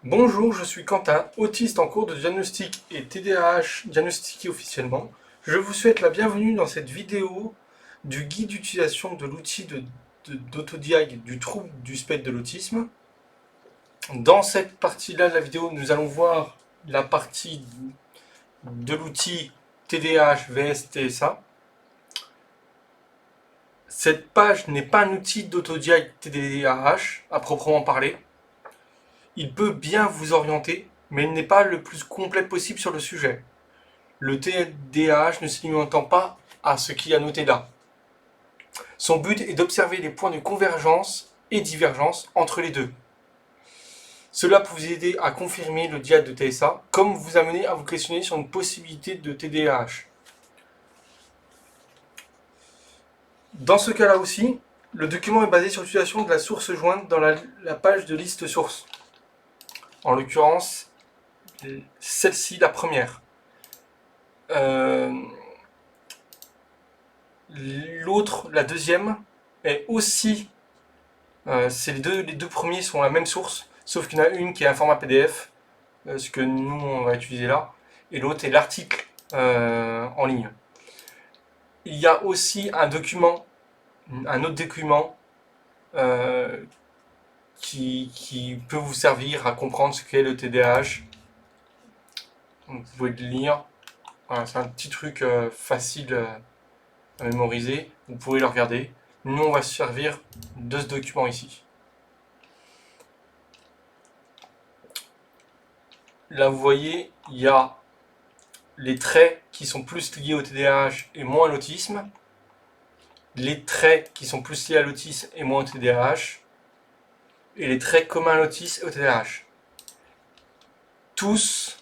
Bonjour, je suis Quentin, autiste en cours de diagnostic et TDAH diagnostiqué officiellement. Je vous souhaite la bienvenue dans cette vidéo du guide d'utilisation de l'outil d'autodiag du trouble du spectre de l'autisme. Dans cette partie-là de la vidéo, nous allons voir la partie de l'outil TDAH vs TSA. Cette page n'est pas un outil d'autodiag TDAH à proprement parler. Il peut bien vous orienter, mais il n'est pas le plus complet possible sur le sujet. Le TDAH ne se limitant pas à ce qui est noté là. Son but est d'observer les points de convergence et divergence entre les deux. Cela peut vous aider à confirmer le diagnostic de TSA, comme vous amener à vous questionner sur une possibilité de TDAH. Dans ce cas-là aussi, le document est basé sur l'utilisation de la source jointe dans la page de liste source. En l'occurrence, celle-ci, la première. L'autre, la deuxième, est aussi... les deux premiers sont la même source, sauf qu'il y en a une qui est un format PDF, ce que nous on va utiliser là, et l'autre est l'article en ligne. Il y a aussi un autre document qui peut vous servir à comprendre ce qu'est le TDAH. Donc, vous pouvez le lire. Voilà, c'est un petit truc facile à mémoriser. Vous pouvez le regarder. Nous, on va se servir de ce document ici. Là, vous voyez, il y a les traits qui sont plus liés au TDAH et moins à l'autisme, les traits qui sont plus liés à l'autisme et moins au TDAH, et les traits communs à l'autisme et au TDAH. Tous,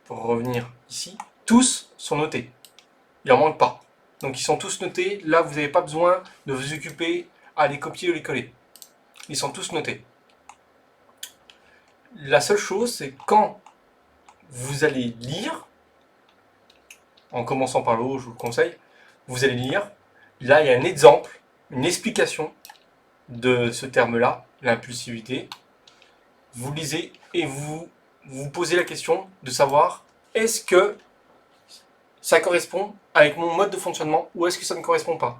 pour revenir ici, tous sont notés. Il n'en manque pas. Donc ils sont tous notés. Là, vous n'avez pas besoin de vous occuper à les copier ou les coller. Ils sont tous notés. La seule chose, c'est quand vous allez lire, en commençant par le haut, je vous le conseille, vous allez lire, là il y a un exemple, une explication de ce terme-là, l'impulsivité. Vous lisez et vous posez la question de savoir est-ce que ça correspond avec mon mode de fonctionnement ou est-ce que ça ne correspond pas.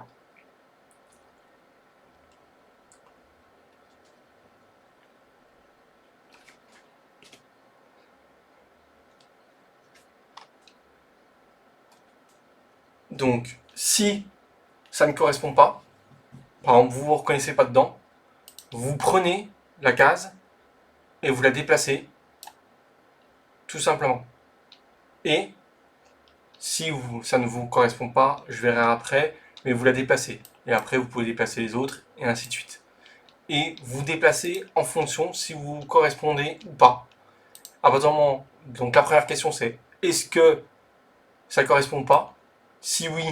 Donc, si ça ne correspond pas, par exemple, vous ne vous reconnaissez pas dedans, vous prenez la case et vous la déplacez, tout simplement. Et si ça ne vous correspond pas, je verrai après, mais vous la déplacez. Et après, vous pouvez déplacer les autres, et ainsi de suite. Et vous déplacez en fonction si vous correspondez ou pas. À partir du moment, donc la première question c'est est-ce que ça ne correspond pas? Si oui,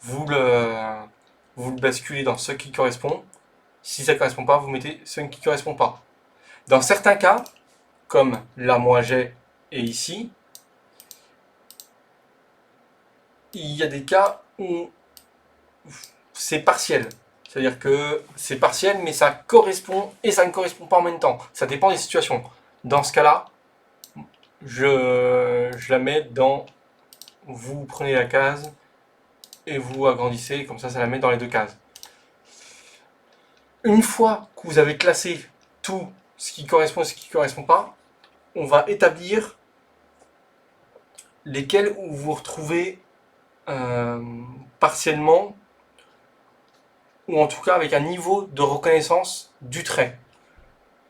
vous le basculez dans ce qui correspond. Si ça ne correspond pas, vous mettez ce qui ne correspond pas. Dans certains cas, comme là moi j'ai et ici, il y a des cas où c'est partiel. C'est-à-dire que c'est partiel, mais ça correspond et ça ne correspond pas en même temps. Ça dépend des situations. Dans ce cas-là, je la mets dans vous prenez la case et vous agrandissez, comme ça la met dans les deux cases. Une fois que vous avez classé tout ce qui correspond et ce qui ne correspond pas, on va établir lesquels où vous retrouvez partiellement ou en tout cas avec un niveau de reconnaissance du trait.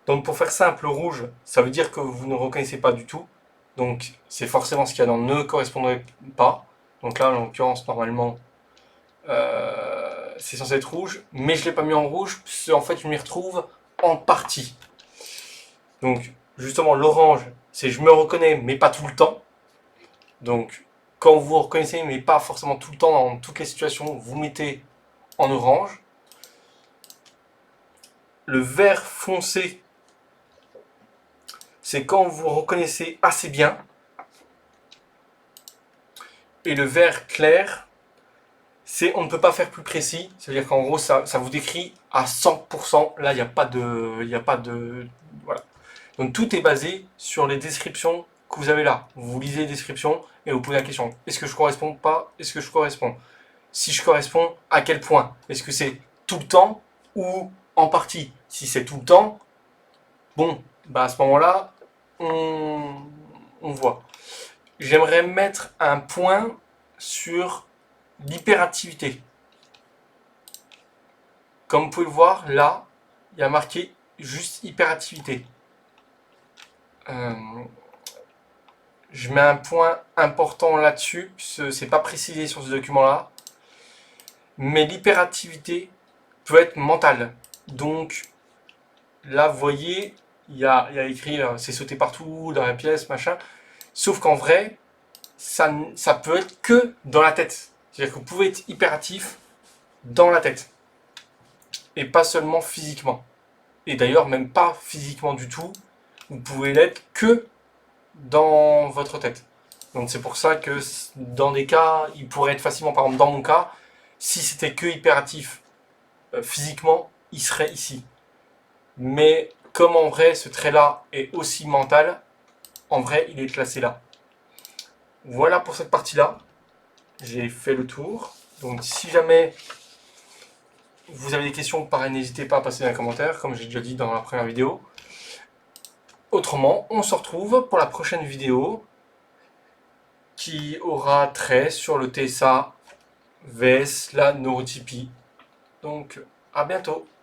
Donc pour faire simple, le rouge, ça veut dire que vous ne reconnaissez pas du tout. Donc c'est forcément ce qu'il y a dans ne correspondrait pas. Donc là, en l'occurrence, normalement, c'est censé être rouge, mais je ne l'ai pas mis en rouge, parce qu'en fait, je m'y retrouve en partie. Donc justement, l'orange, c'est je me reconnais, mais pas tout le temps. Donc quand vous vous reconnaissez, mais pas forcément tout le temps dans toutes les situations, vous mettez en orange. Le vert foncé, c'est quand vous reconnaissez assez bien. Et le vert clair, c'est on ne peut pas faire plus précis. C'est-à-dire qu'en gros, ça vous décrit à 100%. Là, il n'y a pas de Donc tout est basé sur les descriptions que vous avez là. Vous lisez les descriptions et vous posez la question. Est-ce que je corresponds pas? Est-ce que je corresponds? Si je corresponds, à quel point? Est-ce que c'est tout le temps ou en partie? Si c'est tout le temps, bon, bah à ce moment-là, on voit. J'aimerais mettre un point sur l'hyperactivité. Comme vous pouvez le voir, là, il y a marqué juste hyperactivité. Je mets un point important là-dessus, c'est pas précisé sur ce document-là, mais l'hyperactivité peut être mentale. Donc là, vous voyez, il y a écrit c'est sauter partout dans la pièce, machin. Sauf qu'en vrai, ça peut être que dans la tête. C'est-à-dire que vous pouvez être hyperactif dans la tête. Et pas seulement physiquement. Et d'ailleurs, même pas physiquement du tout. Vous pouvez l'être que dans votre tête. Donc c'est pour ça que dans des cas, il pourrait être facilement, par exemple dans mon cas, si c'était que hyperactif physiquement, il serait ici. Mais comme en vrai ce trait-là est aussi mental, en vrai il est classé là. Voilà pour cette partie-là. J'ai fait le tour. Donc si jamais vous avez des questions, pareil, n'hésitez pas à passer dans les commentaires, comme j'ai déjà dit dans la première vidéo. Autrement, on se retrouve pour la prochaine vidéo qui aura trait sur le TSA vs la neurotypie. Donc, à bientôt.